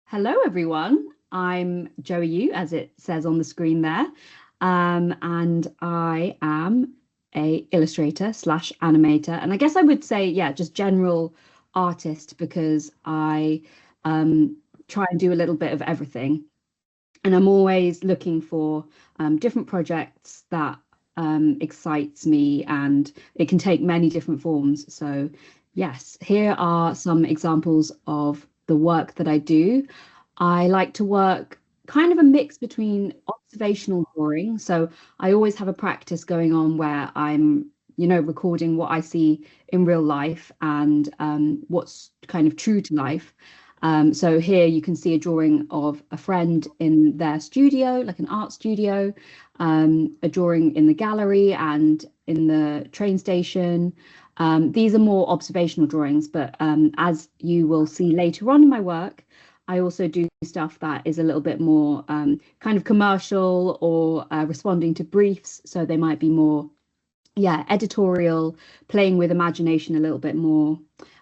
Hello, everyone. I'm Joey Yu, as it says on the screen there, and I am a illustrator slash animator, and I guess I would say, yeah, just general artist because I try and do a little bit of everything, and I'm always looking for different projects that excites me, and it can take many different forms. So, yes, here are some examples of the work that I do. I like to work kind of a mix between observational drawing. So I always have a practice going on where I'm, recording what I see in real life and what's kind of true to life. So here you can see a drawing of a friend in their studio, like an art studio, a drawing in the gallery and in the train station. These are more observational drawings, but as you will see later on in my work, I also do stuff that is a little bit more kind of commercial or responding to briefs. So they might be more, editorial, playing with imagination a little bit more.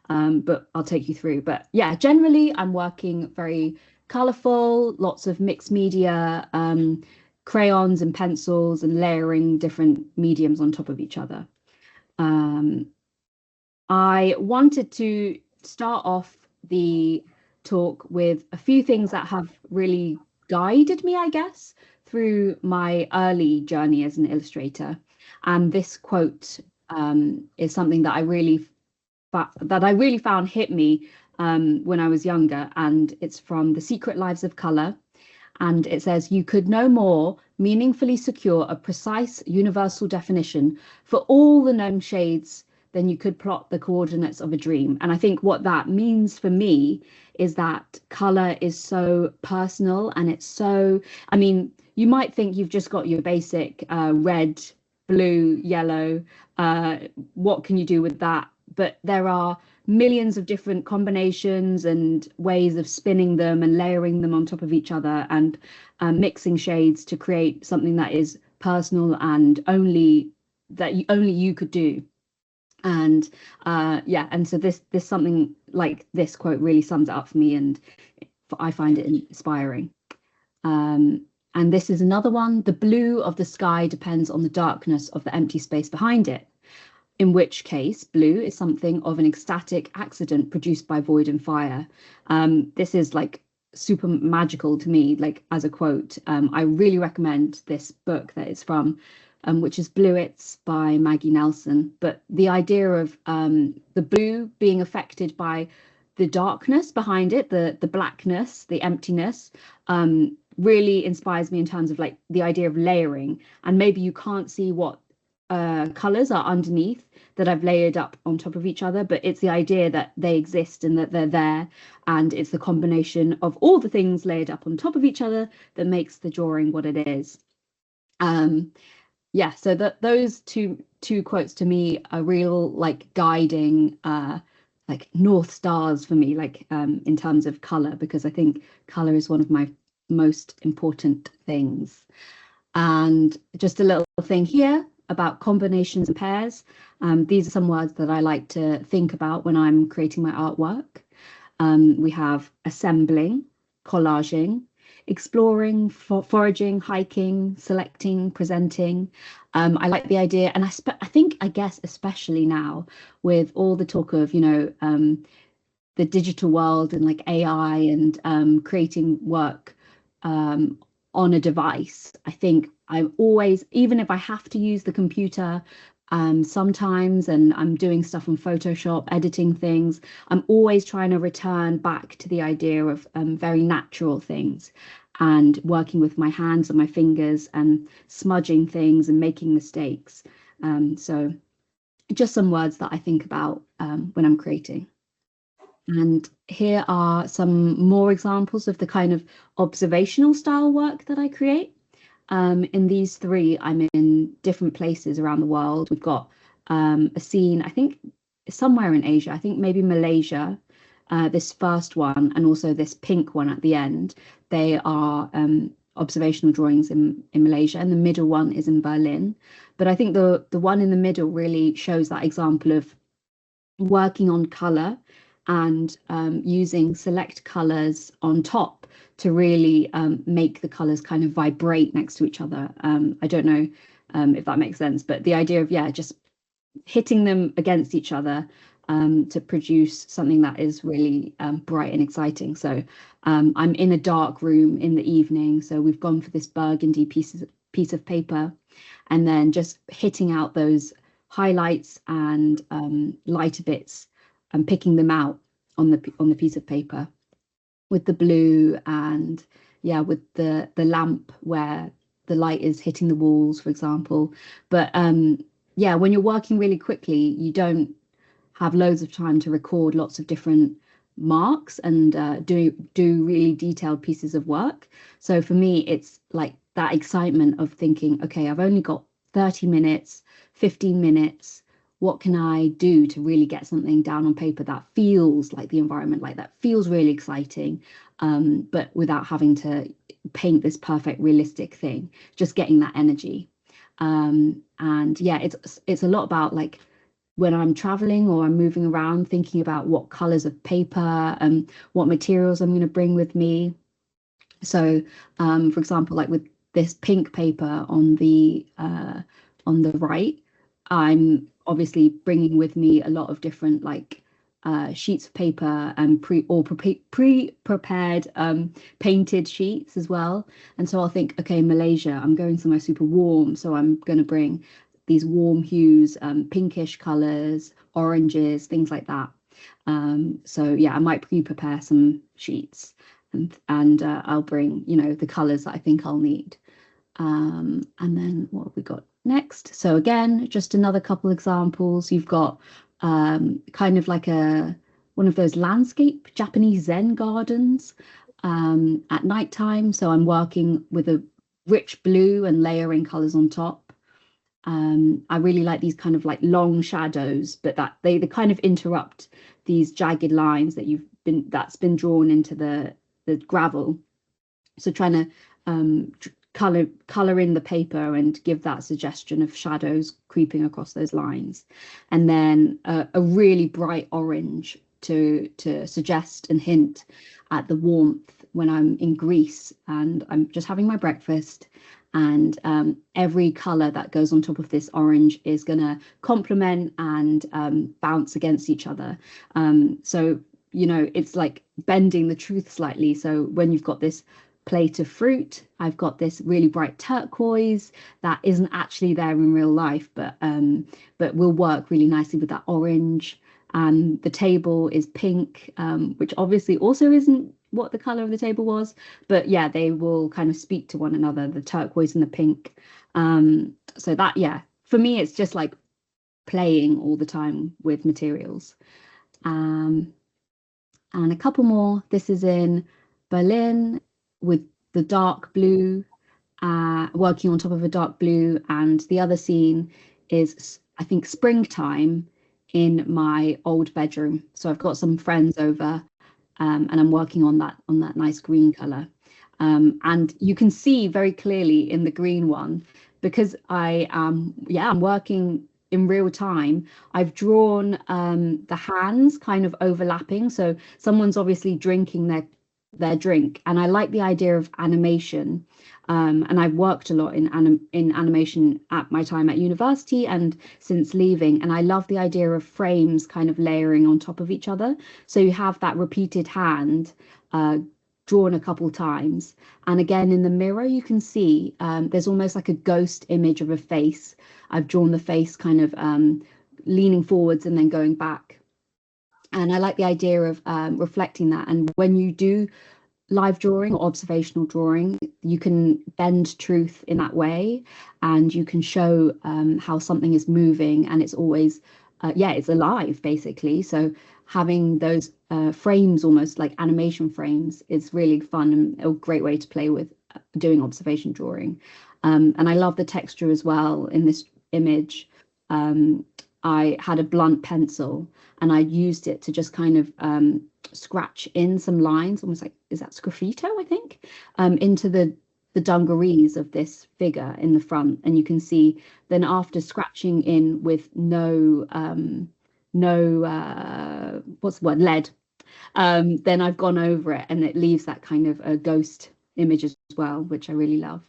But I'll take you through. But yeah, generally I'm working very colorful, lots of mixed media, crayons and pencils, and layering different mediums on top of each other. I wanted to start off the talk with a few things that have really guided me, I guess, through my early journey as an illustrator. And this quote is something that I really found hit me when I was younger, and it's from The Secret Lives of Color. And it says, "You could no more meaningfully secure a precise universal definition for all the known shades than you could plot the coordinates of a dream." And I think what that means for me is that color is so personal, and it's so, I mean, you might think you've just got your basic red, blue, yellow. What can you do with that? But there are millions of different combinations and ways of spinning them and layering them on top of each other and mixing shades to create something that is personal and only you could do. And and so this something like this quote really sums it up for me, and I find it inspiring. And this is another one: "The blue of the sky depends on the darkness of the empty space behind it, in which case blue is something of an ecstatic accident produced by void and fire." This is like super magical to me, like as a quote. I really recommend this book that it's from, which is Bluets by Maggie Nelson. But the idea of the blue being affected by the darkness behind it, the blackness, the emptiness, really inspires me in terms of like the idea of layering. And maybe you can't see what colors are underneath that I've layered up on top of each other, but it's the idea that they exist and that they're there, and it's the combination of all the things layered up on top of each other that makes the drawing what it is. So that those two quotes to me are real like guiding like north stars for me, like in terms of color, because I think color is one of my most important things. And just a little thing here about combinations and pairs. These are some words that I like to think about when I'm creating my artwork. We have assembling, collaging, exploring, foraging, hiking, selecting, presenting. I like the idea, and I guess especially now with all the talk of the digital world and like AI and creating work on a device. I think I always, even if I have to use the computer sometimes, and I'm doing stuff on Photoshop, editing things, I'm always trying to return back to the idea of very natural things and working with my hands and my fingers and smudging things and making mistakes. So just some words that I think about when I'm creating. And here are some more examples of the kind of observational style work that I create. In these three, I'm in different places around the world. We've got a scene, I think somewhere in Asia, I think maybe Malaysia, this first one, and also this pink one at the end. They are observational drawings in Malaysia, and the middle one is in Berlin. But I think the one in the middle really shows that example of working on color and using select colors on top to really make the colors kind of vibrate next to each other. I don't know if that makes sense, but the idea of, yeah, just hitting them against each other to produce something that is really bright and exciting. So I'm in a dark room in the evening, so we've gone for this burgundy piece of paper, and then just hitting out those highlights and lighter bits and picking them out on the piece of paper with the blue, and yeah, with the lamp where the light is hitting the walls, for example. But yeah, when you're working really quickly, you don't have loads of time to record lots of different marks and do really detailed pieces of work. So for me, it's like that excitement of thinking, okay, I've only got 30 minutes, 15 minutes. What can I do to really get something down on paper that feels like the environment, like that feels really exciting, but without having to paint this perfect realistic thing, just getting that energy. And yeah, it's a lot about, like, when I'm traveling or I'm moving around, thinking about what colors of paper and what materials I'm going to bring with me. So for example, like with this pink paper on the right, I'm obviously bringing with me a lot of different, like, sheets of paper and pre-prepared painted sheets as well. And so I'll think, okay, Malaysia, I'm going somewhere super warm, so I'm going to bring these warm hues, pinkish colors, oranges, things like that. So yeah, I might pre-prepare some sheets, and I'll bring, you know, the colors that I think I'll need. And then what have we got next? So again, just another couple examples. You've got kind of like one of those landscape Japanese Zen gardens at nighttime. So I'm working with a rich blue and layering colors on top. I really like these kind of like long shadows, but that they kind of interrupt these jagged lines that's been drawn into the gravel. So trying to color in the paper and give that suggestion of shadows creeping across those lines, and then a really bright orange to suggest and hint at the warmth when I'm in Greece and I'm just having my breakfast. And every color that goes on top of this orange is going to complement and bounce against each other. So, you know, it's like bending the truth slightly. So when you've got this plate of fruit, I've got this really bright turquoise that isn't actually there in real life, but will work really nicely with that orange. And the table is pink, which obviously also isn't what the color of the table was, but yeah, they will kind of speak to one another, the turquoise and the pink. So that, yeah, for me, it's just like playing all the time with materials. And a couple more. This is in Berlin with the dark blue, working on top of a dark blue. And the other scene is, I think, springtime in my old bedroom. So I've got some friends over, and I'm working on that nice green color. And you can see very clearly in the green one, because I'm working in real time. I've drawn the hands kind of overlapping, so someone's obviously drinking their drink, and I like the idea of animation. And I've worked a lot in animation at my time at university and since leaving, and I love the idea of frames kind of layering on top of each other. So you have that repeated hand drawn a couple times, and again in the mirror you can see there's almost like a ghost image of a face. I've drawn the face kind of leaning forwards and then going back, and I like the idea of reflecting that. And when you do live drawing or observational drawing, you can bend truth in that way, and you can show how something is moving, and it's always it's alive basically. So having those frames, almost like animation frames, is really fun and a great way to play with doing observation drawing. And I love the texture as well in this image. I had a blunt pencil and I used it to just kind of scratch in some lines, almost like, is that sgraffito, I think, into the dungarees of this figure in the front. And you can see then, after scratching in with no what's the word, lead, then I've gone over it and it leaves that kind of a ghost image as well, which I really love.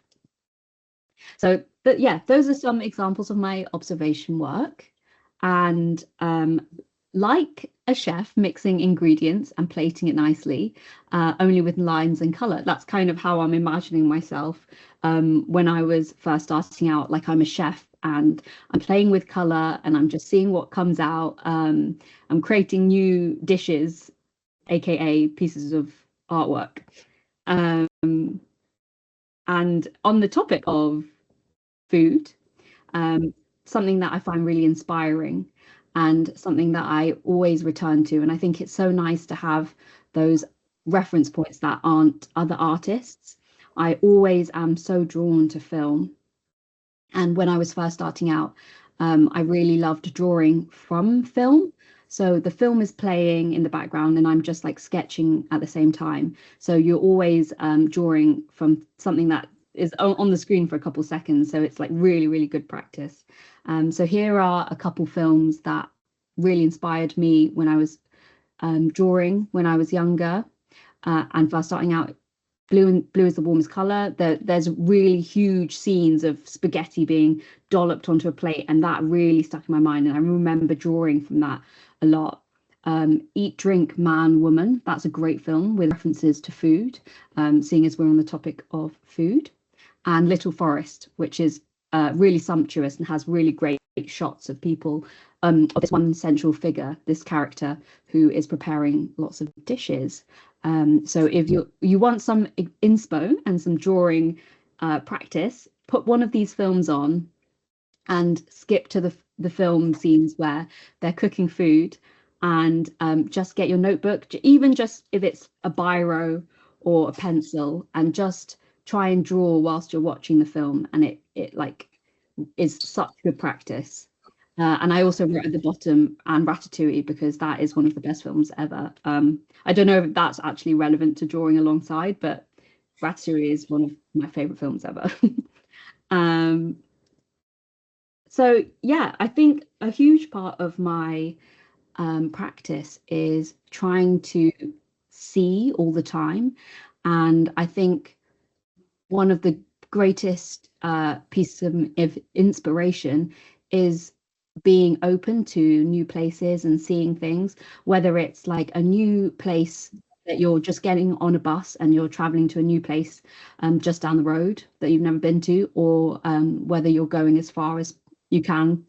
So, but yeah, those are some examples of my observation work. And like a chef mixing ingredients and plating it nicely, only with lines and color. That's kind of how I'm imagining myself when I was first starting out. Like I'm a chef and I'm playing with color and I'm just seeing what comes out. I'm creating new dishes, aka pieces of artwork. Um, and on the topic of food, something that I find really inspiring and something that I always return to. And I think it's so nice to have those reference points that aren't other artists. I always am so drawn to film. And when I was first starting out, I really loved drawing from film. So the film is playing in the background and I'm just like sketching at the same time. So you're always drawing from something that is on the screen for a couple seconds. So it's like really, really good practice. So here are a couple films that really inspired me when I was drawing when I was younger and first starting out. Blue is the warmest color. There's really huge scenes of spaghetti being dolloped onto a plate, and that really stuck in my mind. And I remember drawing from that a lot. Eat, Drink, Man, Woman. That's a great film with references to food, seeing as we're on the topic of food. And Little Forest, which is really sumptuous and has really great shots of people, of this one central figure, this character who is preparing lots of dishes. So if you want some inspo and some drawing practice, put one of these films on and skip to the film scenes where they're cooking food, and just get your notebook, even just if it's a biro or a pencil, and just try and draw whilst you're watching the film, and it like is such good practice. And I also wrote at the bottom and Ratatouille because that is one of the best films ever. I don't know if that's actually relevant to drawing alongside, but Ratatouille is one of my favorite films ever. So yeah, I think a huge part of my practice is trying to see all the time. And I think one of the greatest pieces of inspiration is being open to new places and seeing things, whether it's like a new place that you're just getting on a bus and you're traveling to a new place just down the road that you've never been to, or whether you're going as far as you can.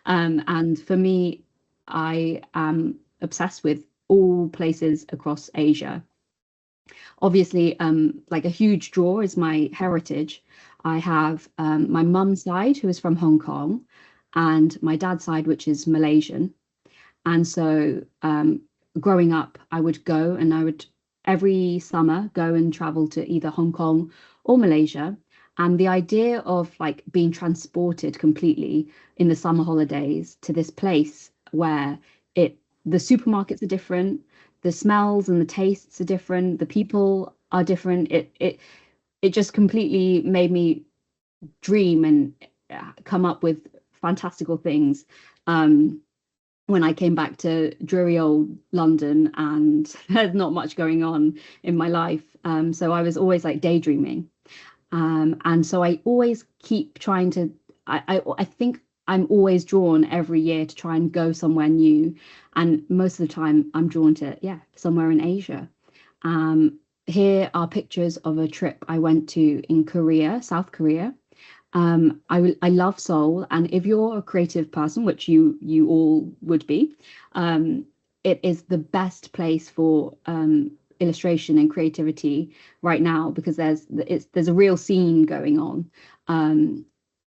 And for me, I am obsessed with all places across Asia. Obviously, like a huge draw is my heritage. I have my mum's side, who is from Hong Kong, and my dad's side, which is Malaysian. And so growing up, I would go and I would every summer go and travel to either Hong Kong or Malaysia. And the idea of like being transported completely in the summer holidays to this place where the supermarkets are different, the smells and the tastes are different, the people are different. It just completely made me dream and come up with fantastical things when I came back to dreary old London and there's not much going on in my life. So I was always like daydreaming. And so I always keep trying to, I think I'm always drawn every year to try and go somewhere new. And most of the time I'm drawn to, somewhere in Asia. Here are pictures of a trip I went to in Korea, South Korea. I love Seoul, and if you're a creative person, which you all would be, it is the best place for illustration and creativity right now because there's a real scene going on,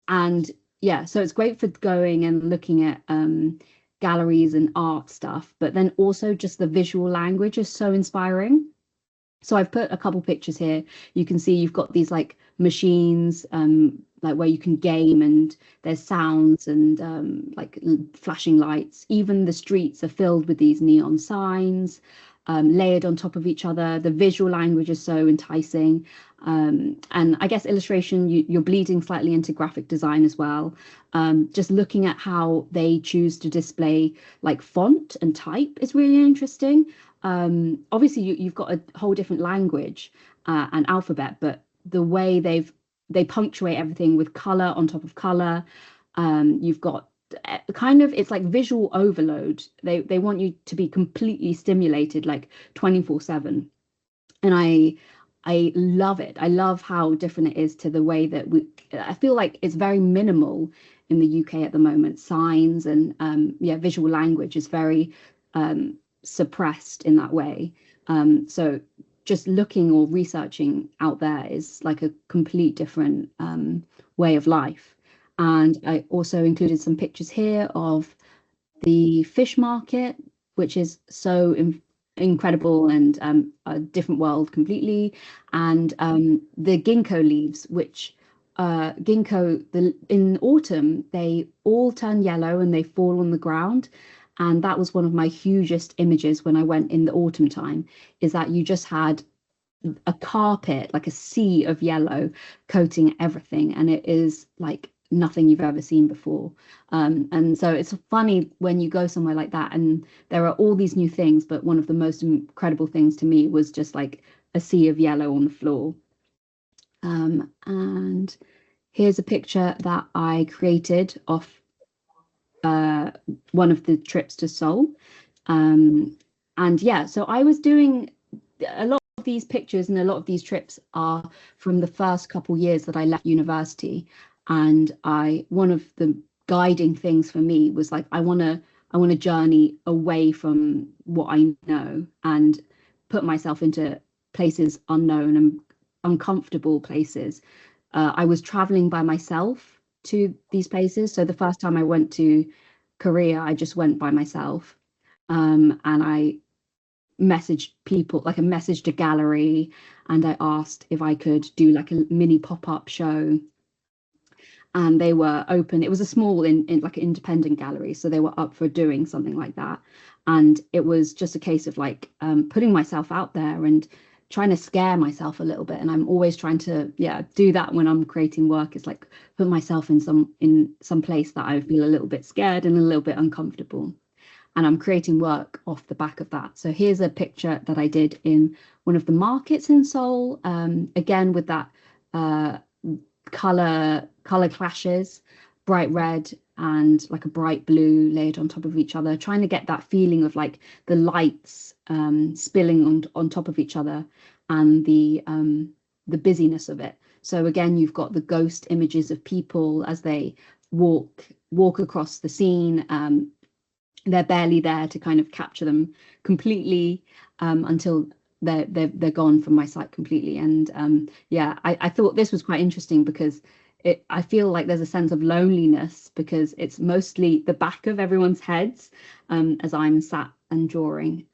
and yeah, so it's great for going and looking at galleries and art stuff, but then also just the visual language is so inspiring. So I've put a couple pictures here. You can see you've got these like machines, like where you can game, and there's sounds and like flashing lights. Even the streets are filled with these neon signs. layered on top of each other. The visual language is so enticing. And I guess illustration, you're bleeding slightly into graphic design as well. Just looking at how they choose to display like font and type is really interesting. Obviously, you've got a whole different language and alphabet, but the way they punctuate everything with color on top of color. You've got kind of, it's like visual overload. They want you to be completely stimulated like 24/7. And I love it. I love how different it is to the way that I feel like it's very minimal in the UK at the moment. Signs and visual language is very suppressed in that way. So just looking or researching out there is like a complete different way of life. And I also included some pictures here of the fish market, which is so incredible and a different world completely. And the ginkgo leaves, which in autumn, they all turn yellow and they fall on the ground. And that was one of my hugest images when I went in the autumn time, is that you just had a carpet, like a sea of yellow coating everything. And it is like nothing you've ever seen before. And so it's funny when you go somewhere like that and there are all these new things, but one of the most incredible things to me was just like a sea of yellow on the floor. And here's a picture that I created off one of the trips to Seoul. And yeah, so I was doing a lot of these pictures and a lot of these trips are from the first couple years that I left university. And one of the guiding things for me was like, I want to journey away from what I know and put myself into places unknown and uncomfortable places. I was traveling by myself to these places. So the first time I went to Korea, I just went by myself. And I messaged people, like I messaged a gallery, and I asked if I could do like a mini pop-up show. And they were open. It was a small in like an independent gallery, so they were up for doing something like that. And it was just a case of like putting myself out there and trying to scare myself a little bit. And I'm always trying to do that when I'm creating work. It's like put myself in some place that I feel a little bit scared and a little bit uncomfortable. And I'm creating work off the back of that. So here's a picture that I did in one of the markets in Seoul, again with that color clashes, bright red and like a bright blue layered on top of each other, trying to get that feeling of like the lights spilling on top of each other and the busyness of it. So again, you've got the ghost images of people as they walk across the scene. They're barely there to kind of capture them completely until they're gone from my site completely. And I thought this was quite interesting because I feel like there's a sense of loneliness because it's mostly the back of everyone's heads as I'm sat and drawing.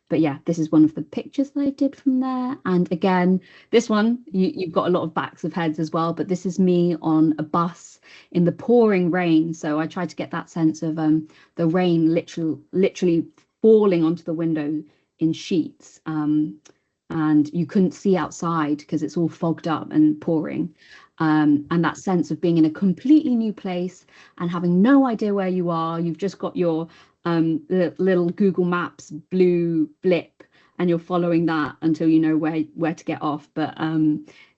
But yeah, this is one of the pictures that I did from there. And again, this one, you've got a lot of backs of heads as well, but this is me on a bus in the pouring rain. So I tried to get that sense of the rain literally falling onto the window in sheets. And you couldn't see outside because it's all fogged up and pouring. And that sense of being in a completely new place and having no idea where you are. You've just got your little Google Maps blue blip and you're following that until you know where to get off. But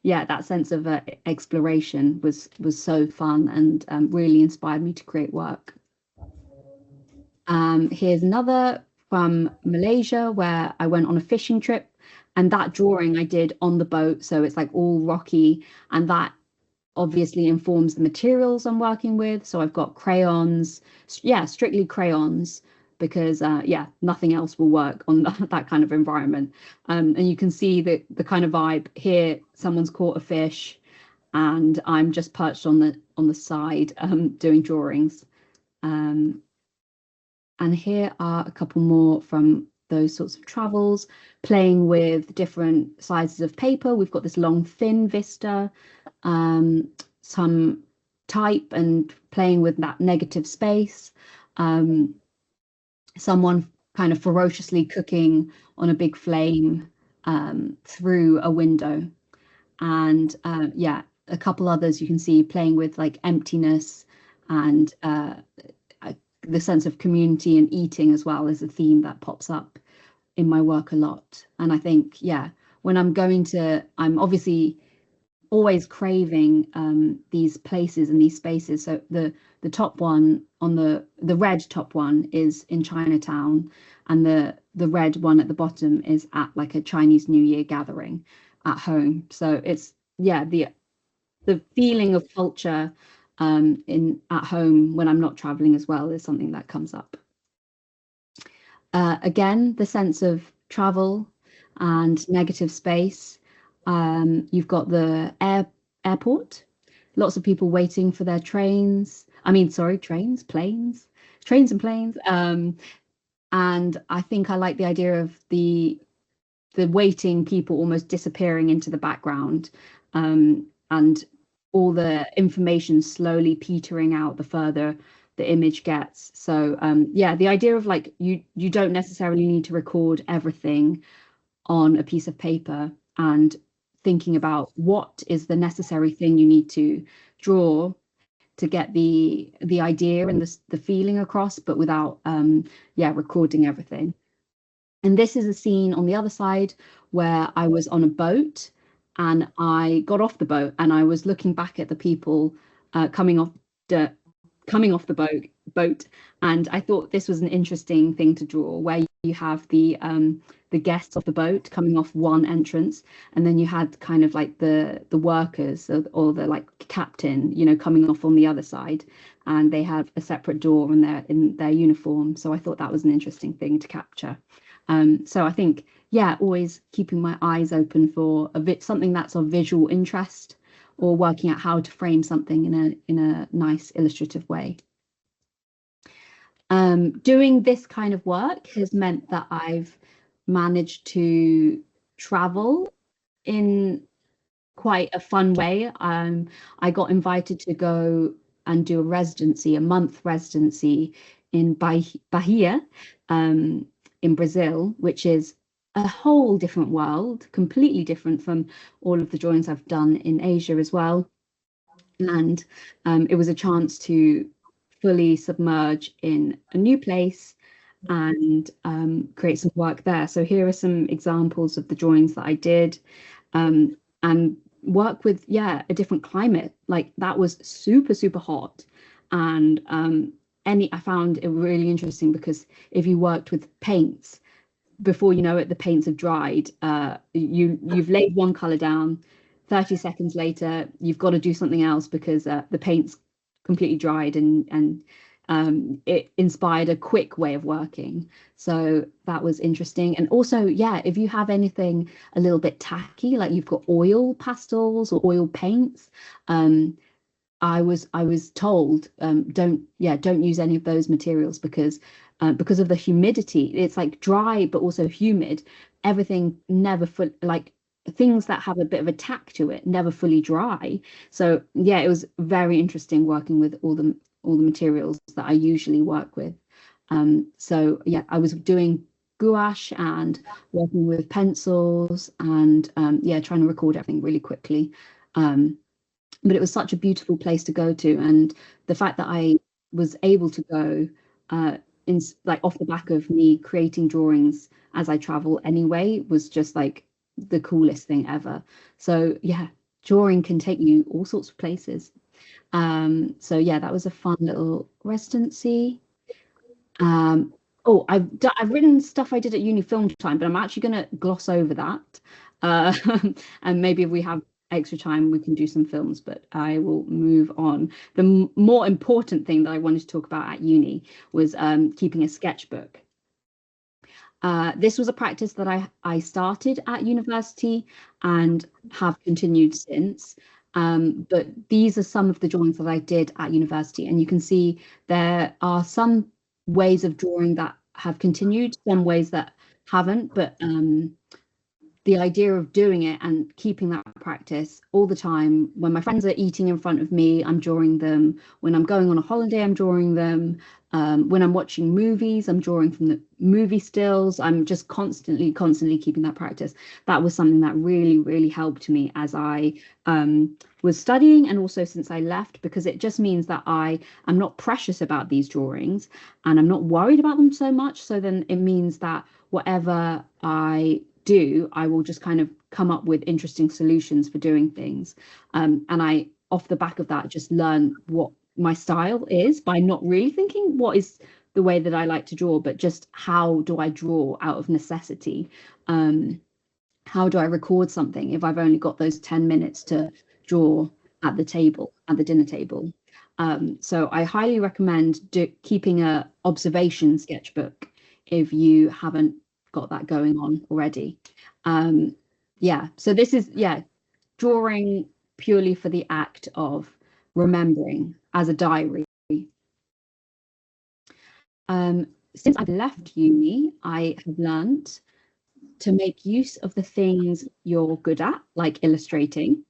yeah, that sense of exploration was so fun and really inspired me to create work. Here's another from Malaysia where I went on a fishing trip, and that drawing I did on the boat, so it's like all rocky, and that obviously informs the materials I'm working with. So I've got crayons, strictly crayons, because nothing else will work on that kind of environment. And you can see the kind of vibe here. Someone's caught a fish and I'm just perched on the side doing drawings. And here are a couple more from those sorts of travels, playing with different sizes of paper. We've got this long thin vista, some type, and playing with that negative space. Someone kind of ferociously cooking on a big flame through a window. And yeah, a couple others you can see playing with like emptiness and the sense of community and eating as well is a theme that pops up in my work a lot. And I think, yeah, when I'm obviously always craving these places and these spaces. So the top one on the red top one is in Chinatown, and the red one at the bottom is at like a Chinese New Year gathering at home. So it's, yeah, the feeling of culture in at home when I'm not traveling as well is something that comes up. Again, the sense of travel and negative space. You've got the airport, lots of people waiting for their trains. I mean, sorry, trains and planes. And I think I like the idea of the waiting people almost disappearing into the background, and all the information slowly petering out the further the image gets. So yeah, the idea of like you don't necessarily need to record everything on a piece of paper, and thinking about what is the necessary thing you need to draw to get the idea and the feeling across, but without yeah, recording everything. And this is a scene on the other side where I was on a boat, and I got off the boat and I was looking back at the people coming off the boat, and I thought this was an interesting thing to draw, where you have the guests of the boat coming off one entrance, and then you had kind of like the workers, or the like captain, you know, coming off on the other side, and they have a separate door in their uniform. So I thought that was an interesting thing to capture. So I think, yeah, always keeping my eyes open for something that's of visual interest, or working out how to frame something in a nice illustrative way. Doing this kind of work has meant that I've managed to travel in quite a fun way. I got invited to go and do a month residency in Bahia, in Brazil, which is a whole different world, completely different from all of the drawings I've done in Asia as well. And it was a chance to fully submerge in a new place and create some work there. So here are some examples of the drawings that I did, and work with, yeah, a different climate. Like that was super, super hot. And I found it really interesting, because if you worked with paints, before you know it, the paints have dried. You've laid one color down, 30 seconds later, you've got to do something else because the paint's completely dried, and it inspired a quick way of working. So that was interesting. And also, yeah, if you have anything a little bit tacky, like you've got oil pastels or oil paints, I was told, don't use any of those materials, because of the humidity. It's like dry but also humid. Everything never like things that have a bit of a tack to it never fully dry. So yeah, it was very interesting working with all the materials that I usually work with. So yeah, I was doing gouache and working with pencils, and yeah, trying to record everything really quickly. But it was such a beautiful place to go to, and the fact that I was able to go in like off the back of me creating drawings as I travel anyway was just like the coolest thing ever. So yeah, drawing can take you all sorts of places. So yeah, that was a fun little residency. Oh, I've written stuff I did at uni film time, but I'm actually going to gloss over that. And maybe if we have extra time, we can do some films, but I will move on. The more important thing that I wanted to talk about at uni was keeping a sketchbook. This was a practice that I started at university and have continued since. But these are some of the drawings that I did at university, and you can see there are some ways of drawing that have continued, some ways that haven't, but the idea of doing it and keeping that practice all the time. When my friends are eating in front of me, I'm drawing them. When I'm going on a holiday, I'm drawing them. When I'm watching movies, I'm drawing from the movie stills. I'm just constantly keeping that practice. That was something that really helped me as I was studying, and also since I left, because it just means that I am not precious about these drawings and I'm not worried about them so much. So then it means that whatever I do, I will just kind of come up with interesting solutions for doing things. And I, off the back of that, just learn what my style is by not really thinking what is the way that I like to draw, but just how do I draw out of necessity? How do I record something if I've only got those 10 minutes to draw at the table, at the dinner table? So I highly recommend keeping a observation sketchbook if you haven't got that going on already. Yeah, so this is, yeah, drawing purely for the act of remembering as a diary. Since I've left uni, I have learned to make use of the things you're good at, like illustrating.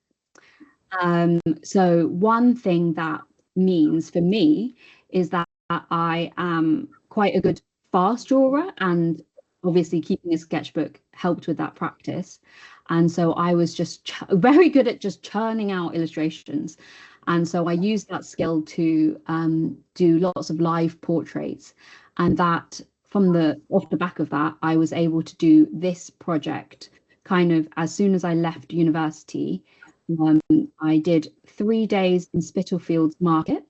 So one thing that means for me is that I am quite a good fast drawer, and obviously keeping a sketchbook helped with that practice. And so I was just very good at just churning out illustrations. And so I used that skill to do lots of live portraits, and that off the back of that, I was able to do this project kind of as soon as I left university. I did 3 days in Spitalfields Market,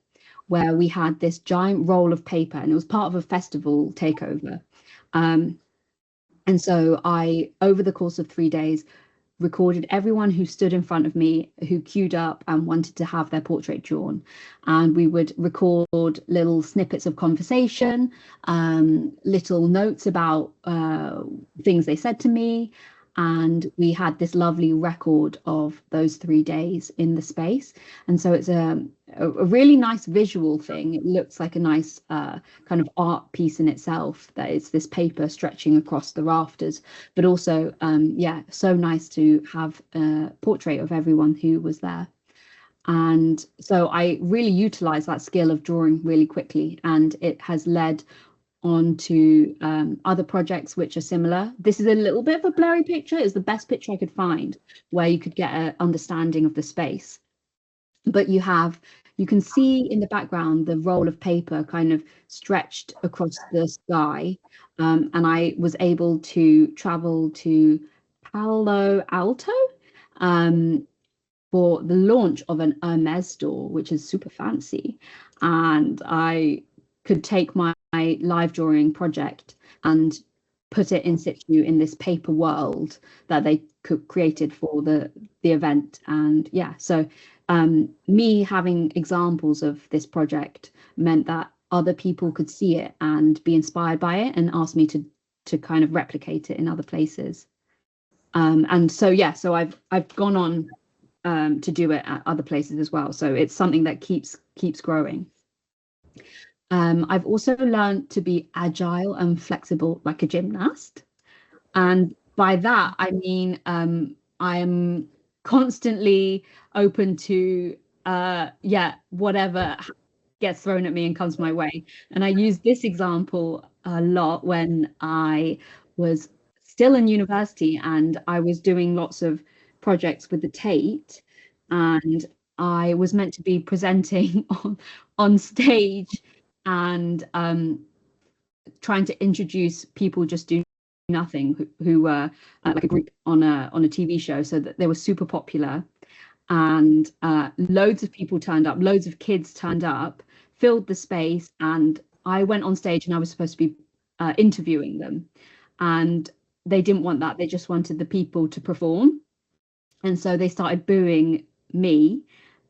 where we had this giant roll of paper, and it was part of a festival takeover. And so I, over the course of 3 days, recorded everyone who stood in front of me, who queued up and wanted to have their portrait drawn. And we would record little snippets of conversation, little notes about things they said to me. And we had this lovely record of those 3 days in the space. And so it's a really nice visual thing. It looks like a nice kind of art piece in itself, that it's this paper stretching across the rafters, but also, yeah, so nice to have a portrait of everyone who was there. And so I really utilized that skill of drawing really quickly, and it has led on to other projects which are similar. This is a little bit of a blurry picture. It's the best picture I could find where you could get an understanding of the space. But you can see in the background the roll of paper kind of stretched across the sky. And I was able to travel to Palo Alto for the launch of an Hermes store, which is super fancy. And I could take my live drawing project and put it in situ in this paper world that they created for the event. And yeah, so me having examples of this project meant that other people could see it and be inspired by it and ask me to kind of replicate it in other places. And so yeah, so I've gone on to do it at other places as well. So it's something that keeps growing. I've also learned to be agile and flexible like a gymnast. And by that, I mean, I'm constantly open to, yeah, whatever gets thrown at me and comes my way. And I use this example a lot when I was still in university and I was doing lots of projects with the Tate, and I was meant to be presenting on stage and trying to introduce people just do nothing who were like a group on a TV show, so that they were super popular, and loads of people turned up, loads of kids turned up, filled the space, and I went on stage and I was supposed to be interviewing them, and they didn't want that. They just wanted the people to perform, and so they started booing me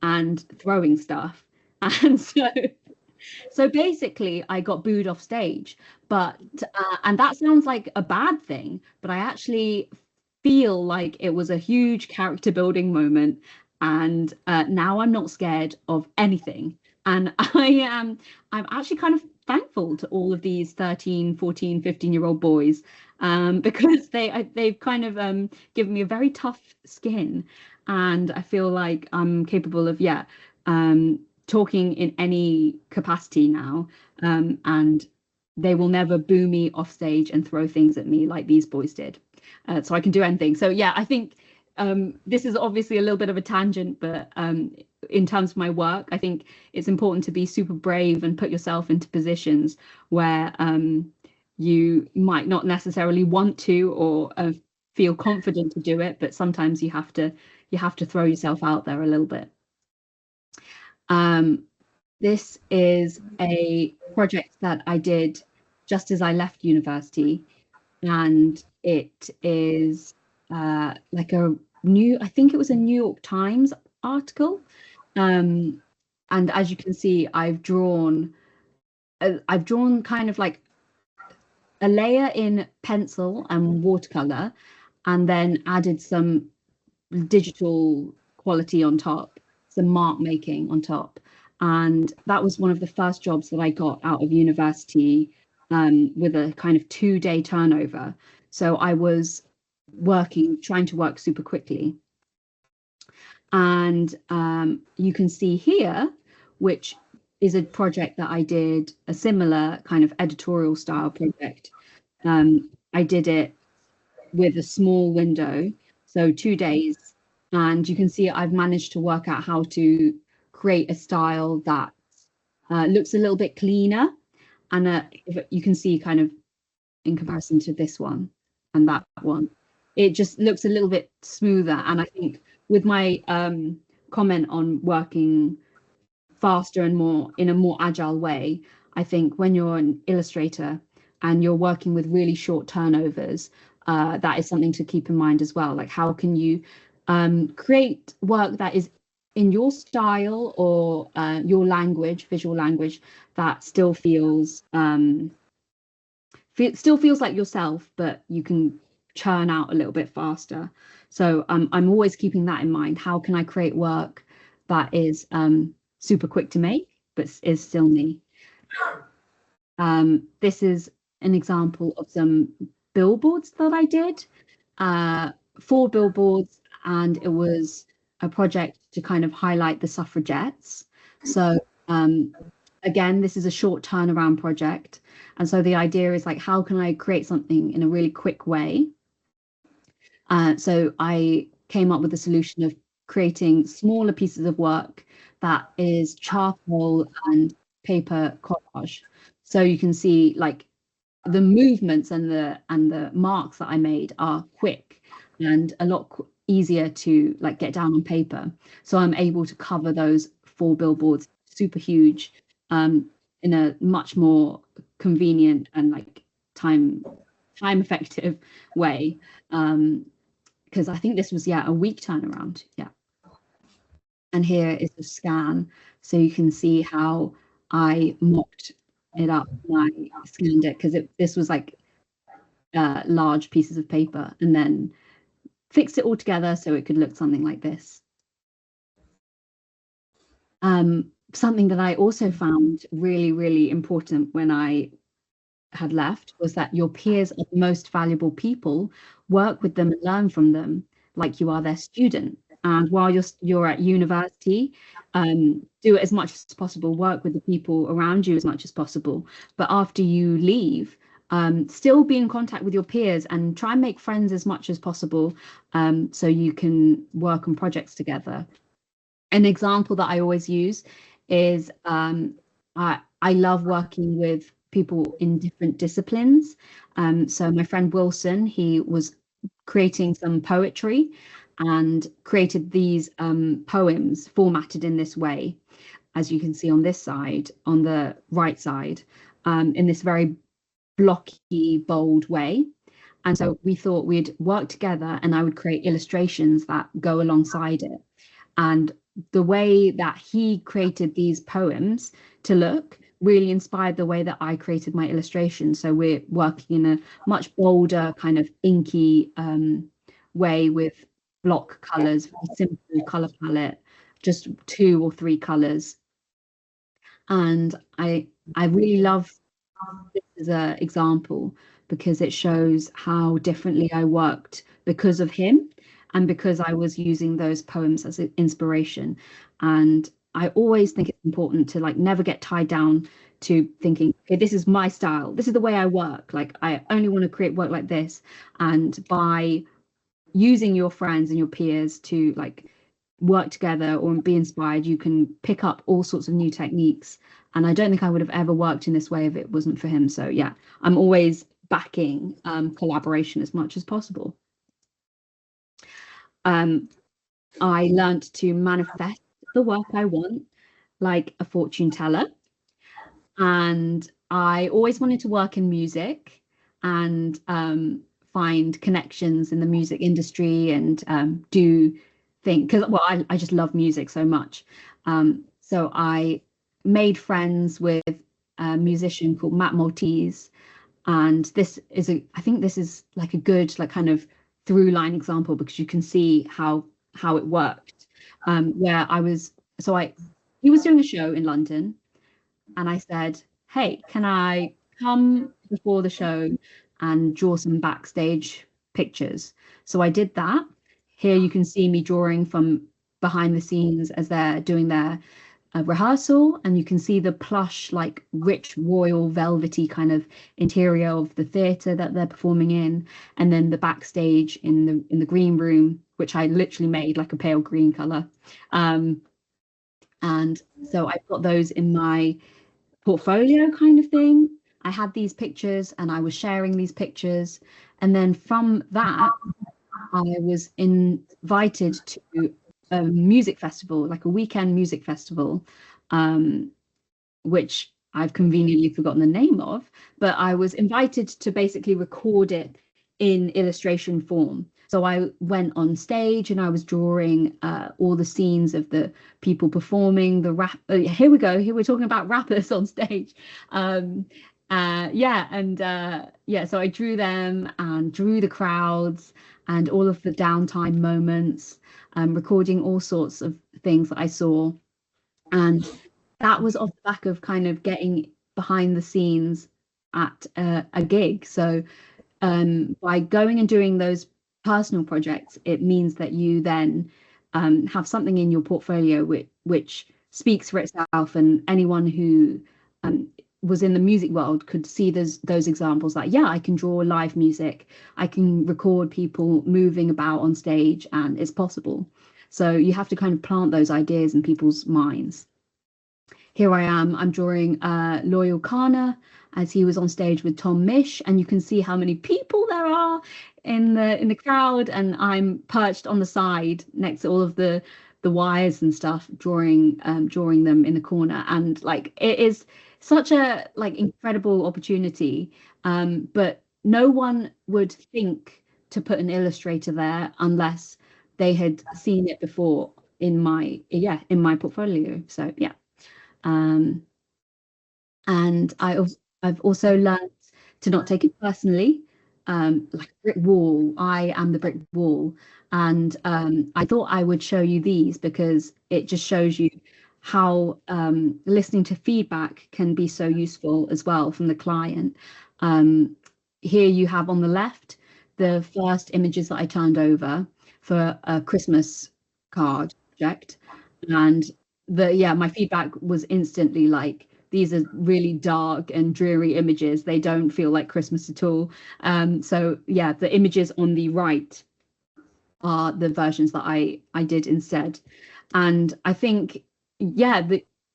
and throwing stuff, and so basically I got booed off stage. But and that sounds like a bad thing, but I actually feel like it was a huge character building moment, and now I'm not scared of anything. And I'm actually kind of thankful to all of these 13, 14, 15-year-old boys because they've kind of given me a very tough skin, and I feel like I'm capable of talking in any capacity now, and they will never boo me off stage and throw things at me like these boys did. So I can do anything. So yeah, I think this is obviously a little bit of a tangent, but in terms of my work, I think it's important to be super brave and put yourself into positions where you might not necessarily want to or feel confident to do it, but sometimes you have to throw yourself out there a little bit. This is a project that I did just as I left university, and it is like I think it was a New York Times article. And as you can see, I've drawn kind of like a layer in pencil and watercolor, and then added some digital quality on top, some mark making on top. And that was one of the first jobs that I got out of university, with a kind of 2-day turnover. So I was trying to work super quickly. And you can see here, which is a project that I did, a similar kind of editorial style project. I did it with a small window, so 2 days, and you can see I've managed to work out how to create a style that looks a little bit cleaner, and you can see kind of in comparison to this one and that one, it just looks a little bit smoother. And I think with my comment on working faster and more in a more agile way, I think when you're an illustrator and you're working with really short turnovers, that is something to keep in mind as well. Like, how can you create work that is in your style or your language, visual language, that still feels like yourself, but you can churn out a little bit faster. So I'm always keeping that in mind. How can I create work that is super quick to make, but is still me? This is an example of some billboards that I did, 4 billboards, and it was a project to kind of highlight the suffragettes. So again, this is a short turnaround project. And so the idea is like, how can I create something in a really quick way? So I came up with a solution of creating smaller pieces of work that is charcoal and paper collage. So you can see like the movements and the marks that I made are quick and a lot easier to like get down on paper. So I'm able to cover those 4 billboards super huge in a much more convenient and like time effective way, because I think this was a week turnaround. And here is the scan, so you can see how I mocked it up when I scanned it, because this was like large pieces of paper, and then fixed it all together so it could look something like this. Something that I also found really, really important when I had left was that your peers are the most valuable people. Work with them and learn from them like you are their student. And while you're at university, do it as much as possible, work with the people around you as much as possible. But after you leave, still be in contact with your peers and try and make friends as much as possible, so you can work on projects together. An example that I always use is I love working with people in different disciplines. So my friend Wilson, he was creating some poetry and created these poems formatted in this way, as you can see on this side, on the right side, in this very blocky, bold way. And so we thought we'd work together and I would create illustrations that go alongside it. And the way that he created these poems to look really inspired the way that I created my illustrations. So we're working in a much bolder kind of inky way with block colors, very simple color palette, just 2 or 3 colors. And I really love this as an example, because it shows how differently I worked because of him and because I was using those poems as an inspiration. And I always think it's important to like never get tied down to thinking, okay, this is my style, this is the way I work, like I only want to create work like this. And by using your friends and your peers to like work together or be inspired, you can pick up all sorts of new techniques. And I don't think I would have ever worked in this way if it wasn't for him. So yeah, I'm always backing collaboration as much as possible. I learned to manifest the work I want like a fortune teller. And I always wanted to work in music and find connections in the music industry and do things, because well, I just love music so much. So I made friends with a musician called Matt Maltese, and I think this is like a good like kind of through line example, because you can see how it worked. Where he was doing a show in London, and I said, hey, can I come before the show and draw some backstage pictures? So I did that. Here you can see me drawing from behind the scenes as they're doing their rehearsal, and you can see the plush, like rich, royal, velvety kind of interior of the theatre that they're performing in, and then the backstage in the green room, which I literally made like a pale green colour. And so I've got those in my portfolio kind of thing. I had these pictures and I was sharing these pictures. And then from that, I was invited to a music festival, like a weekend music festival, which I've conveniently forgotten the name of, but I was invited to basically record it in illustration form. So I went on stage and I was drawing all the scenes of the people performing the rap. Here we go. Here we're talking about rappers on stage. So I drew them and drew the crowds and all of the downtime moments, recording all sorts of things that I saw. And that was off the back of kind of getting behind the scenes at a gig. So by going and doing those personal projects, it means that you then have something in your portfolio which speaks for itself, and anyone who was in the music world could see those examples, like, yeah, I can draw live music, I can record people moving about on stage, and it's possible. So you have to kind of plant those ideas in people's minds. Here I am, I'm drawing Loyal Kana as he was on stage with Tom Misch, and you can see how many people there are in the crowd, and I'm perched on the side next to all of the wires and stuff, drawing them in the corner. And like, it is such a like incredible opportunity, but no one would think to put an illustrator there unless they had seen it before in my portfolio. So yeah. And I've also learned to not take it personally, like a brick wall. I am the brick wall. And I thought I would show you these because it just shows you how listening to feedback can be so useful as well from the client. Here you have on the left the first images that I turned over for a Christmas card project, and my feedback was instantly like, these are really dark and dreary images, they don't feel like Christmas at all. So yeah, the images on the right are the versions that I did instead. And I think, yeah,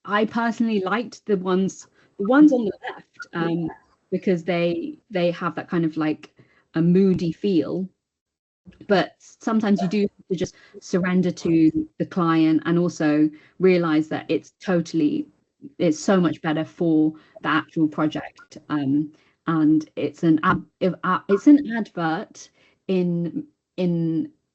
I personally liked the ones on the left, because they have that kind of like a moody feel. But sometimes you do have to just surrender to the client and also realize that it's so much better for the actual project. And it's an advert in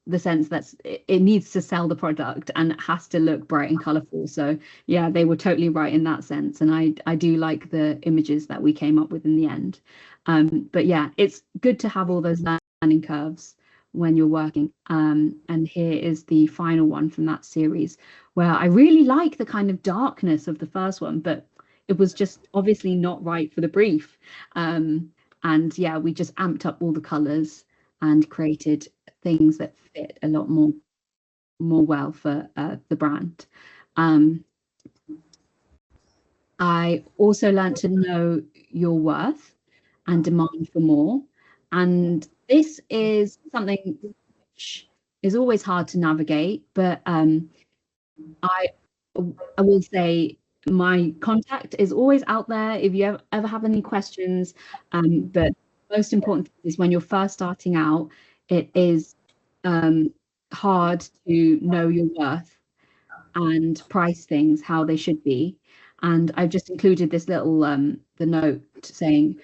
the sense that it needs to sell the product and it has to look bright and colorful. So yeah, they were totally right in that sense. And I do like the images that we came up with in the end. But yeah, it's good to have all those learning curves when you're working. And here is the final one from that series, where I really like the kind of darkness of the first one, but it was just obviously not right for the brief. And yeah, we just amped up all the colors and created things that fit a lot more well for the brand. I also learned to know your worth and demand for more. And this is something which is always hard to navigate, but I will say my contact is always out there if you ever have any questions. But most important is when you're first starting out, it is hard to know your worth and price things how they should be. And I've just included this little the note saying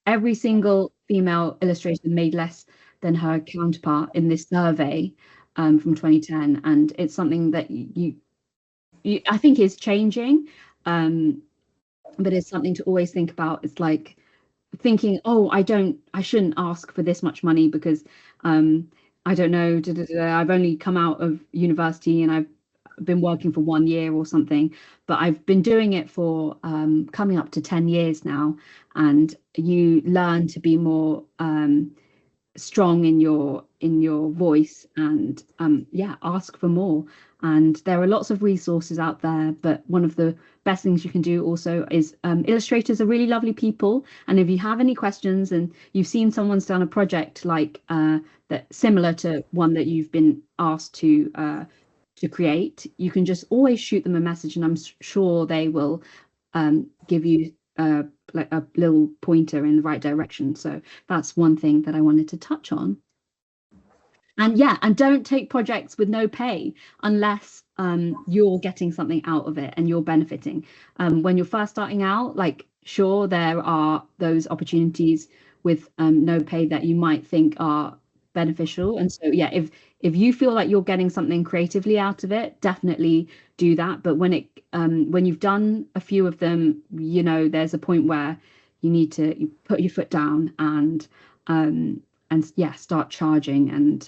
every single female illustrator made less than her counterpart in this survey from 2010, and it's something that I think is changing, but it's something to always think about. It's like thinking, oh, I shouldn't ask for this much money because I don't know, I've only come out of university and I've been working for 1 year or something, but I've been doing it for coming up to 10 years now, and you learn to be more strong in your voice and yeah, ask for more. And there are lots of resources out there, but one of the best things you can do also is illustrators are really lovely people, and if you have any questions and you've seen someone's done a project like that similar to one that you've been asked to create, you can just always shoot them a message, and I'm sure they will give you like a little pointer in the right direction. So that's one thing that I wanted to touch on. And yeah, and don't take projects with no pay unless you're getting something out of it and you're benefiting. When you're first starting out, like, sure, there are those opportunities with no pay that you might think are beneficial. And so yeah, if you feel like you're getting something creatively out of it, definitely do that. But when you've done a few of them, you know, there's a point where you put your foot down and yeah, start charging and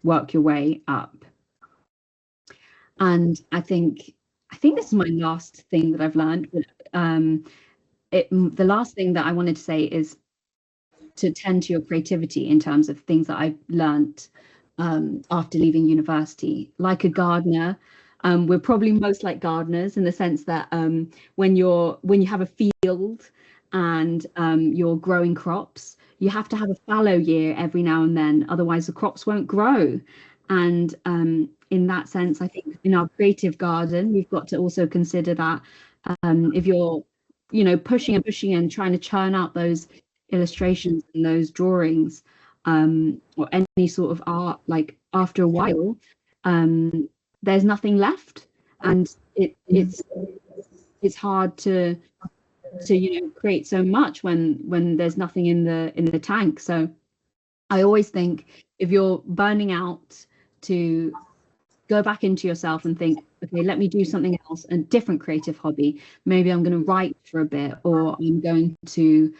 work your way up. And I think this is my last thing that I've learned. But the last thing that I wanted to say is to tend to your creativity in terms of things that I learned after leaving university. Like a gardener, we're probably most like gardeners in the sense that when you have a field and you're growing crops, you have to have a fallow year every now and then, otherwise the crops won't grow. And in that sense, I think in our creative garden, we've got to also consider that if you're, you know, pushing and trying to churn out those illustrations and those drawings or any sort of art, like after a while there's nothing left, and it's hard to you know, create so much when there's nothing in the tank. So I always think if you're burning out, to go back into yourself and think, okay, let me do something else, a different creative hobby. Maybe I'm going to write for a bit, or I'm going to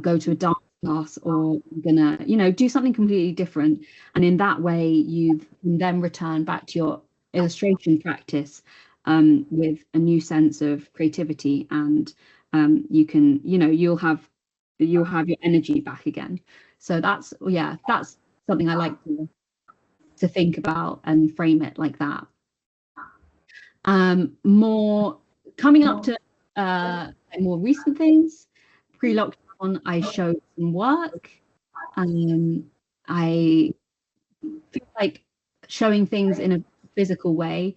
go to a dance class, or I'm gonna, you know, do something completely different. And in that way, you can then return back to your illustration practice with a new sense of creativity, and you can, you know, you'll have your energy back again. So that's something I like to think about and frame it like that. More coming up to more recent things. Pre-lockdown, I showed some work. I feel like showing things in a physical way,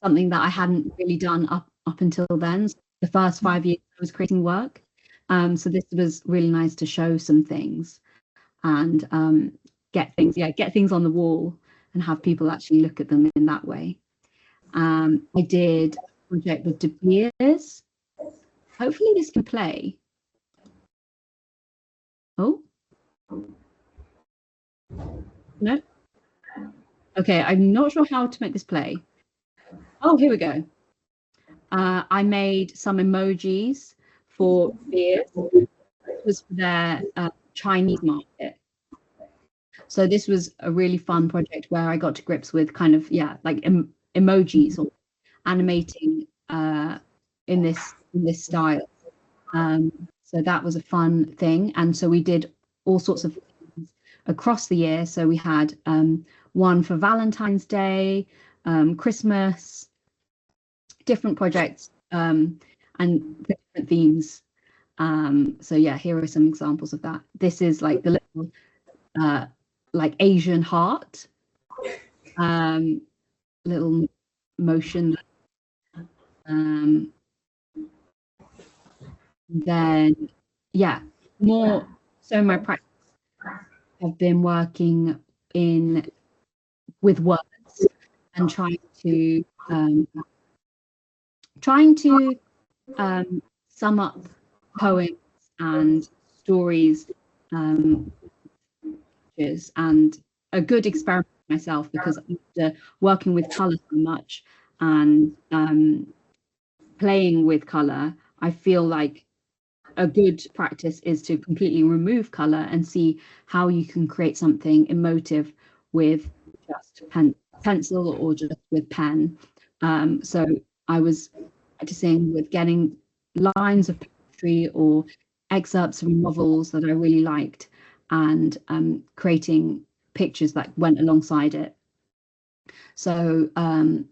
something that I hadn't really done up until then. So the first 5 years I was creating work. So this was really nice to show some things and get things on the wall and have people actually look at them in that way. I did a project with Debeers. Hopefully this can play. Oh, no. Okay, I'm not sure how to make this play. Oh, here we go. I made some emojis for Debeers. It was for their Chinese market. So this was a really fun project where I got to grips with kind of, yeah, like emojis or animating in this style. So that was a fun thing. And so we did all sorts of things across the year. So we had one for Valentine's Day, Christmas, different projects, and different themes. So yeah, here are some examples of that. This is like the little like Asian heart, little motion. Then yeah, more so my practice have been working with words and trying to sum up poems and stories, and a good experiment myself, because after working with color so much and playing with color, I feel like a good practice is to completely remove color and see how you can create something emotive with just pencil or just with pen. So I was practicing with getting lines of poetry or excerpts from novels that I really liked, and creating pictures that went alongside it. So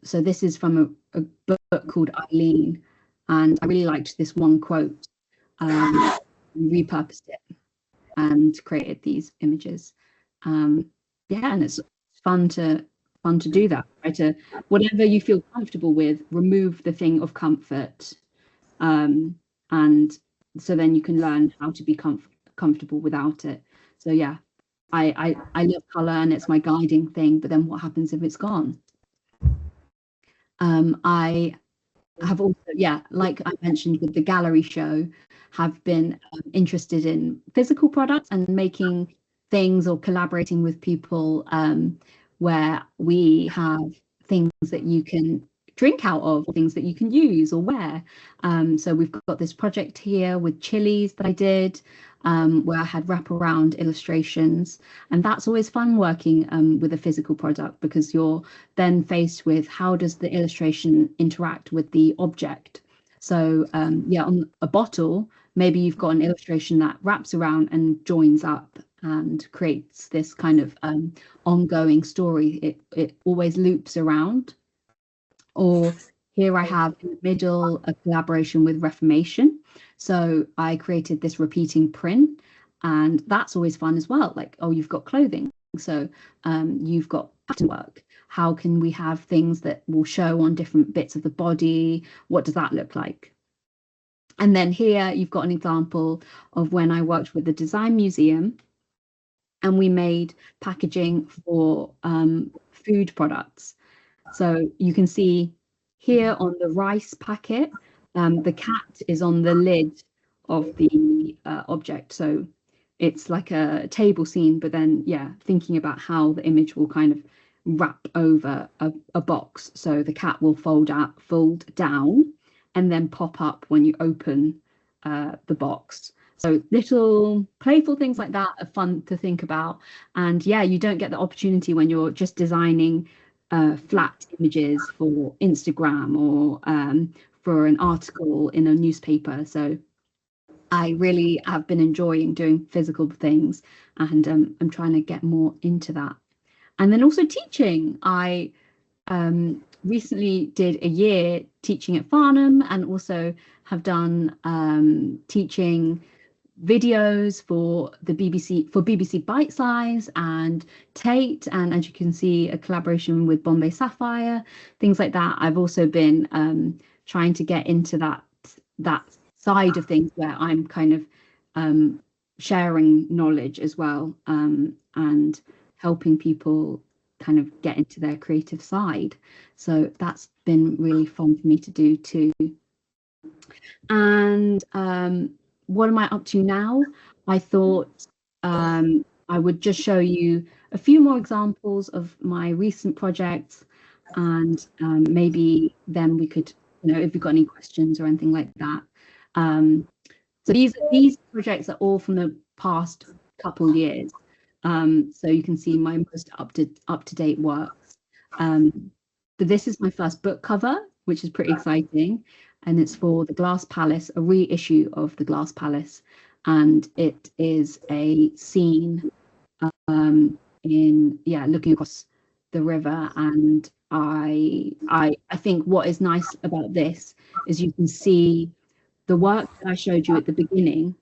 so this is from a book called Eileen, and I really liked this one quote, repurposed it and created these images. Yeah, and it's fun to do that. Right, to whatever you feel comfortable with, remove the thing of comfort, and so then you can learn how to be comfortable without it. So yeah, I love color and it's my guiding thing, but then what happens if it's gone? I have also, yeah, like I mentioned with the gallery show, have been interested in physical products and making things or collaborating with people, where we have things that you can drink out of, things that you can use or wear. So we've got this project here with chilies that I did, where I had wraparound illustrations, and that's always fun working with a physical product, because you're then faced with how does the illustration interact with the object. So yeah, on a bottle, maybe you've got an illustration that wraps around and joins up and creates this kind of ongoing story. It always loops around. Or here I have in the middle a collaboration with Reformation. So I created this repeating print, and that's always fun as well. Like, oh, you've got clothing, so you've got pattern work. How can we have things that will show on different bits of the body? What does that look like? And then here you've got an example of when I worked with the Design Museum, and we made packaging for food products. So you can see here on the rice packet, the cat is on the lid of the object. So it's like a table scene, but then, yeah, thinking about how the image will kind of wrap over a box. So the cat will fold down, and then pop up when you open the box. So little playful things like that are fun to think about. And yeah, you don't get the opportunity when you're just designing flat images for Instagram or for an article in a newspaper. So I really have been enjoying doing physical things, and I'm trying to get more into that. And then also teaching. I recently did a year teaching at Farnham, and also have done teaching videos for the BBC Bite Size and Tate, and as you can see, a collaboration with Bombay Sapphire, things like that. I've also been trying to get into that side of things where I'm kind of sharing knowledge as well, and helping people kind of get into their creative side. So that's been really fun for me to do too. And what am I up to now? I thought I would just show you a few more examples of my recent projects, and maybe then we could, if you've got any questions or anything like that. So these projects are all from the past couple years. So you can see my most up to date works. But this is my first book cover, which is pretty exciting. and it's for the Glass Palace, a reissue of the Glass Palace, and it is a scene in looking across the river. And I think what is nice about this is you can see the work that I showed you at the beginning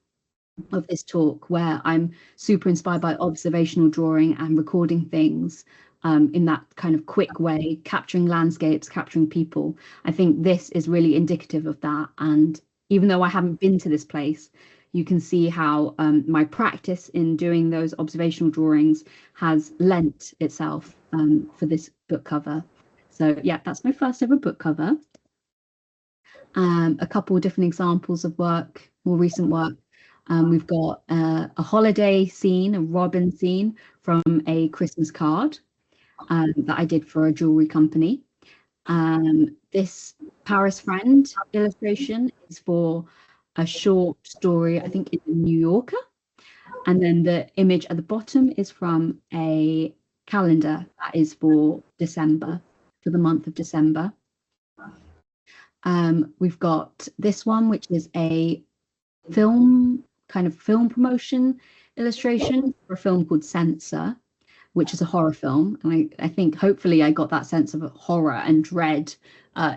of this talk, where I'm super inspired by observational drawing and recording things in that kind of quick way, capturing landscapes, capturing people. I think this is really indicative of that. And even though I haven't been to this place, you can see how my practice in doing those observational drawings has lent itself for this book cover. So yeah, that's my first ever book cover. A couple of different examples of work, more recent work. We've got a holiday scene, a robin scene from a Christmas card that I did for a jewelry company. This Paris Friend illustration is for a short story, I think in the New Yorker. And then the image at the bottom is from a calendar that is for December, for the month of December. We've got this one, which is a film promotion illustration for a film called Censor, which is a horror film. And I think hopefully I got that sense of horror and dread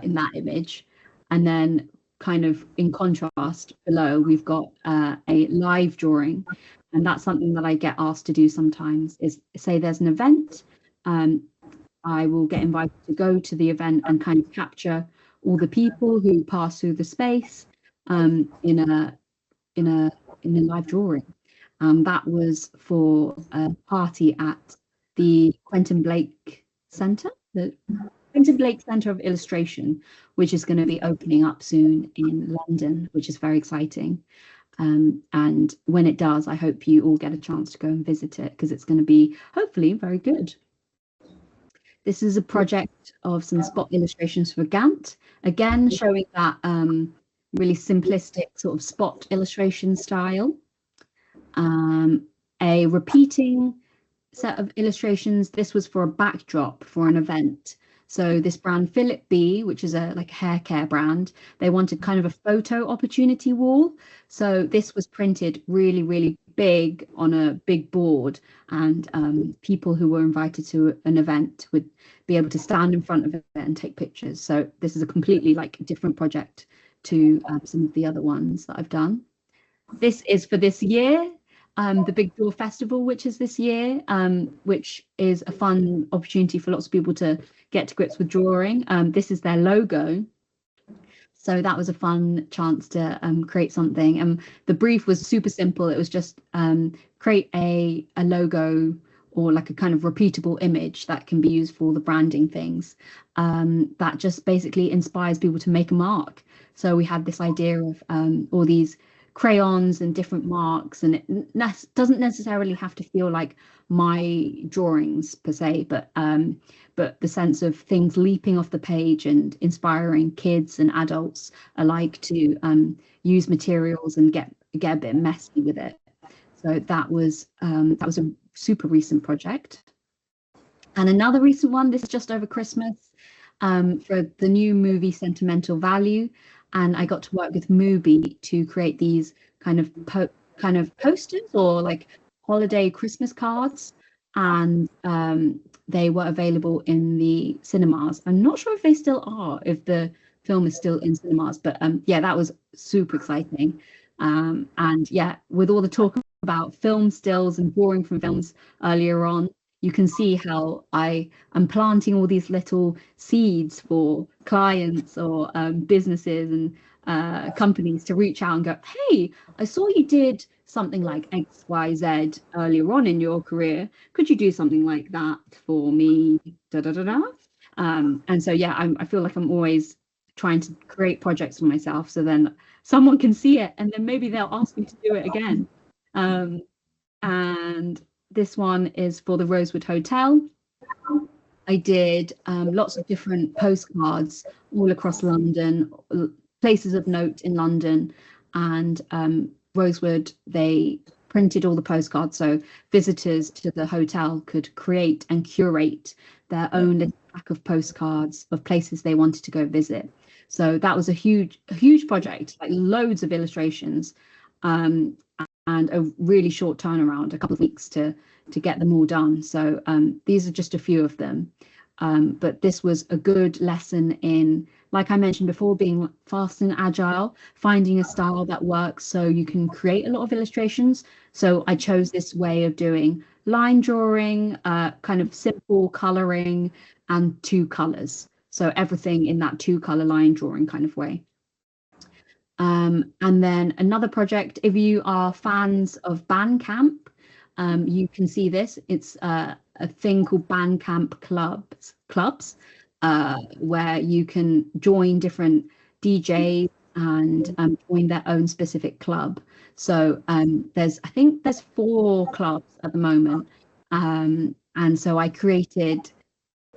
in that image. And then kind of in contrast below, we've got a live drawing. And that's something that I get asked to do sometimes, is say there's an event, I will get invited to go to the event and kind of capture all the people who pass through the space in a live drawing. That was for a party at the Quentin Blake Centre, the Quentin Blake Centre of Illustration, which is going to be opening up soon in London, which is very exciting. And when it does, I hope you all get a chance to go and visit it, because it's going to be hopefully very good. This is a project of some spot illustrations for Gantt, again showing that really simplistic sort of spot illustration style. A repeating set of illustrations. This was for a backdrop for an event. So this brand Philip B, which is a hair care brand, they wanted kind of a photo opportunity wall. So this was printed really, really big on a big board, and people who were invited to an event would be able to stand in front of it and take pictures. So this is a completely different project to some of the other ones that I've done. This is for this year, the Big Door Festival, which is this year, which is a fun opportunity for lots of people to get to grips with drawing. This is their logo. So that was a fun chance to create something. And the brief was super simple. It was just create a logo or a kind of repeatable image that can be used for the branding things, that just basically inspires people to make a mark. So we had this idea of all these crayons and different marks, and it doesn't necessarily have to feel like my drawings per se, but the sense of things leaping off the page and inspiring kids and adults alike to use materials and get a bit messy with it. So that was a super recent project. And another recent one, this is just over Christmas, for the new movie Sentimental Value. And I got to work with Mubi to create these kind of posters or holiday Christmas cards, and they were available in the cinemas. I'm not sure if they still are, if the film is still in cinemas, but yeah, that was super exciting. And yeah, with all the talk about film stills and drawing from films earlier on, you can see how I am planting all these little seeds for clients or businesses and companies to reach out and go, hey, I saw you did something like XYZ earlier on in your career. Could you do something like that for me? Da, da, da, da. And so, yeah, I feel like I'm always trying to create projects for myself, so then someone can see it and then maybe they'll ask me to do it again. And this one is for the Rosewood Hotel. I did lots of different postcards all across London, places of note in London, and Rosewood, they printed all the postcards so visitors to the hotel could create and curate their own little pack of postcards of places they wanted to go visit. So that was a huge project, like loads of illustrations, and a really short turnaround, a couple of weeks to get them all done. So these are just a few of them. But this was a good lesson in, like I mentioned before, being fast and agile, finding a style that works so you can create a lot of illustrations. So I chose this way of doing line drawing, kind of simple coloring, and 2 colors. So everything in that 2 color line drawing kind of way. And then another project, if you are fans of Bandcamp, you can see this. It's a thing called Bandcamp clubs, where you can join different DJs and join their own specific club. So I think there's 4 clubs at the moment, and so I created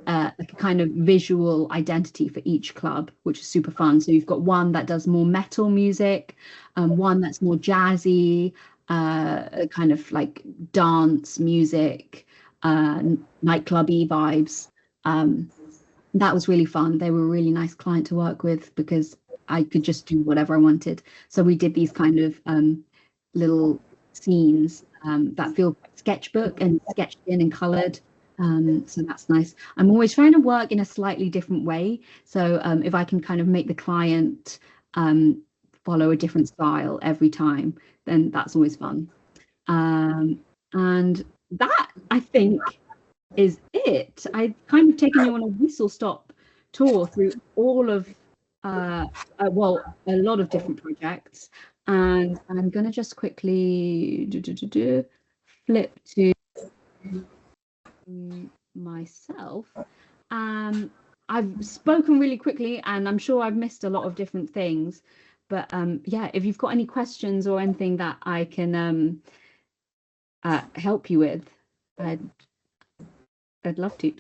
like a kind of visual identity for each club, which is super fun. So you've got one that does more metal music, one that's more jazzy, kind of like dance music, nightclubby vibes. That was really fun. They were a really nice client to work with because I could just do whatever I wanted. So we did these kind of little scenes that feel sketchbook and sketched in and colored. So that's nice. I'm always trying to work in a slightly different way. So if I can kind of make the client follow a different style every time, then that's always fun. And that, I think, is it. I've kind of taken you on a whistle-stop tour through all of, well, a lot of different projects. And I'm going to just quickly flip to myself. I've spoken really quickly and I'm sure I've missed a lot of different things, but yeah, if you've got any questions or anything that I can help you with, I'd love to.